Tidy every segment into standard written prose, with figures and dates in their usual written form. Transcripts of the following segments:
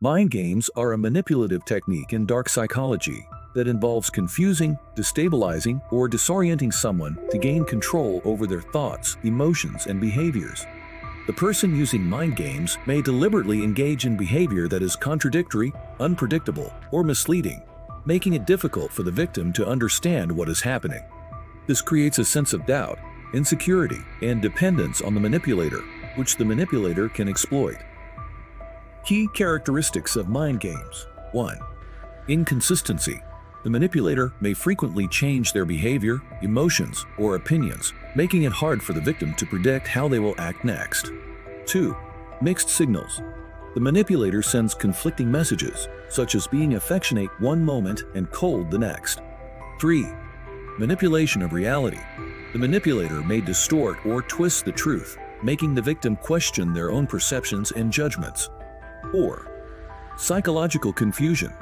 Mind games are a manipulative technique in dark psychology that involves confusing, destabilizing, or disorienting someone to gain control over their thoughts, emotions, and behaviors. The person using mind games may deliberately engage in behavior that is contradictory, unpredictable, or misleading, making it difficult for the victim to understand what is happening. This creates a sense of doubt, insecurity, and dependence on the manipulator, which the manipulator can exploit. Key characteristics of mind games. 1. Inconsistency. The manipulator may frequently change their behavior, emotions, or opinions, making it hard for the victim to predict how they will act next. 2. Mixed signals. The manipulator sends conflicting messages, such as being affectionate one moment and cold the next. 3. Manipulation of reality. The manipulator may distort or twist the truth, making the victim question their own perceptions and judgments. 4. Psychological confusion.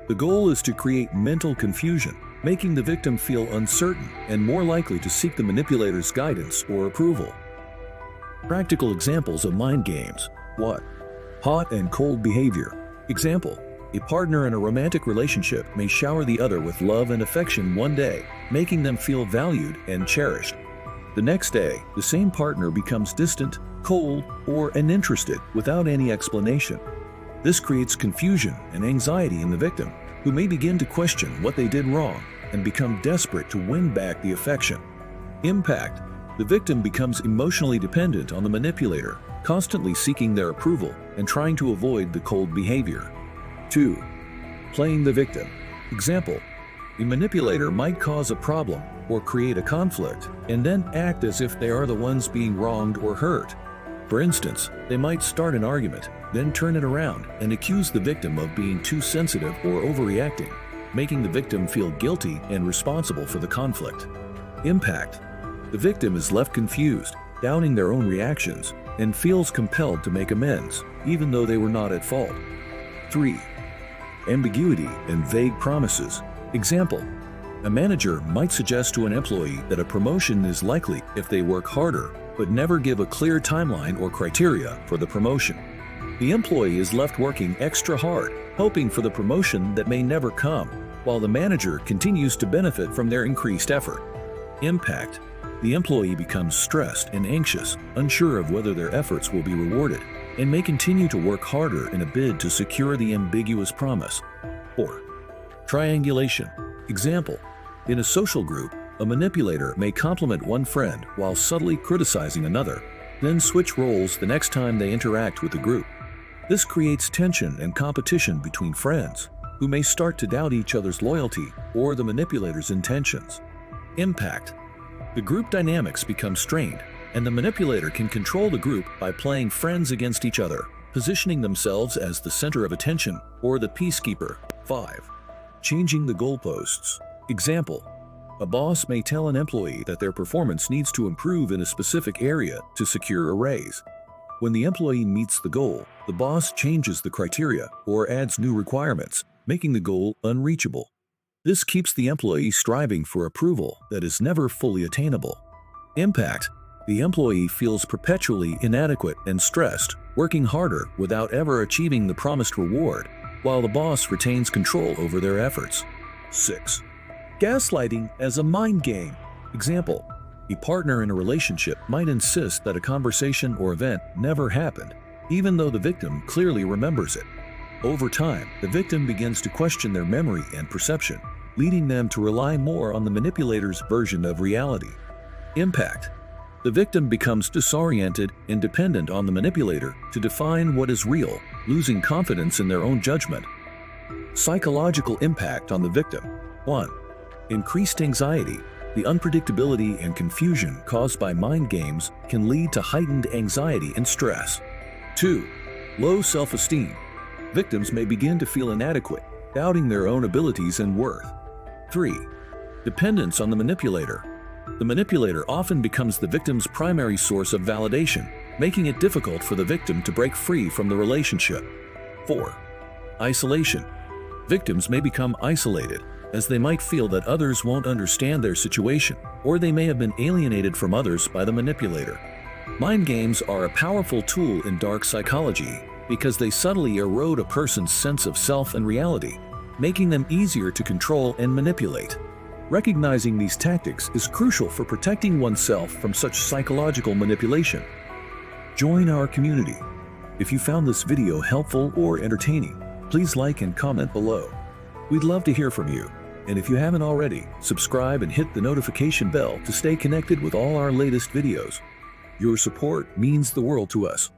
The goal is to create mental confusion, making the victim feel uncertain and more likely to seek the manipulator's guidance or approval. Practical examples of mind games. 1. Hot and cold behavior. Example: a partner in a romantic relationship may shower the other with love and affection one day, making them feel valued and cherished. The next day, the same partner becomes distant, cold, or uninterested without any explanation. This creates confusion and anxiety in the victim, who may begin to question what they did wrong and become desperate to win back the affection. Impact: the victim becomes emotionally dependent on the manipulator, constantly seeking their approval and trying to avoid the cold behavior. 2. Playing the victim. Example: a manipulator might cause a problem or create a conflict and then act as if they are the ones being wronged or hurt. For instance, they might start an argument, then turn it around and accuse the victim of being too sensitive or overreacting, making the victim feel guilty and responsible for the conflict. Impact: the victim is left confused, doubting their own reactions, and feels compelled to make amends, even though they were not at fault. 3. Ambiguity and vague promises. Example: a manager might suggest to an employee that a promotion is likely if they work harder, but never give a clear timeline or criteria for the promotion. The employee is left working extra hard, hoping for the promotion that may never come, while the manager continues to benefit from their increased effort. Impact: the employee becomes stressed and anxious, unsure of whether their efforts will be rewarded, and may continue to work harder in a bid to secure the ambiguous promise. 4. Triangulation. Example: in a social group, a manipulator may compliment one friend while subtly criticizing another, then switch roles the next time they interact with the group. This creates tension and competition between friends, who may start to doubt each other's loyalty or the manipulator's intentions. Impact: the group dynamics become strained, and the manipulator can control the group by playing friends against each other, positioning themselves as the center of attention or the peacekeeper. 5. Changing the goalposts. Example: a boss may tell an employee that their performance needs to improve in a specific area to secure a raise. When the employee meets the goal, the boss changes the criteria or adds new requirements, making the goal unreachable. This keeps the employee striving for approval that is never fully attainable. Impact: the employee feels perpetually inadequate and stressed, working harder without ever achieving the promised reward, while the boss retains control over their efforts. 6. Gaslighting as a mind game. Example: a partner in a relationship might insist that a conversation or event never happened, even though the victim clearly remembers it. Over time, the victim begins to question their memory and perception, leading them to rely more on the manipulator's version of reality. Impact: the victim becomes disoriented and dependent on the manipulator to define what is real, losing confidence in their own judgment. Psychological impact on the victim. 1. Increased anxiety. The unpredictability and confusion caused by mind games can lead to heightened anxiety and stress. 2. Low self-esteem. Victims may begin to feel inadequate, doubting their own abilities and worth. 3. Dependence on the manipulator. The manipulator often becomes the victim's primary source of validation, making it difficult for the victim to break free from the relationship. 4. Isolation. Victims may become isolated, as they might feel that others won't understand their situation, or they may have been alienated from others by the manipulator. Mind games are a powerful tool in dark psychology, because they subtly erode a person's sense of self and reality, making them easier to control and manipulate. Recognizing these tactics is crucial for protecting oneself from such psychological manipulation. Join our community. If you found this video helpful or entertaining, please like and comment below. We'd love to hear from you. And if you haven't already, subscribe and hit the notification bell to stay connected with all our latest videos. Your support means the world to us.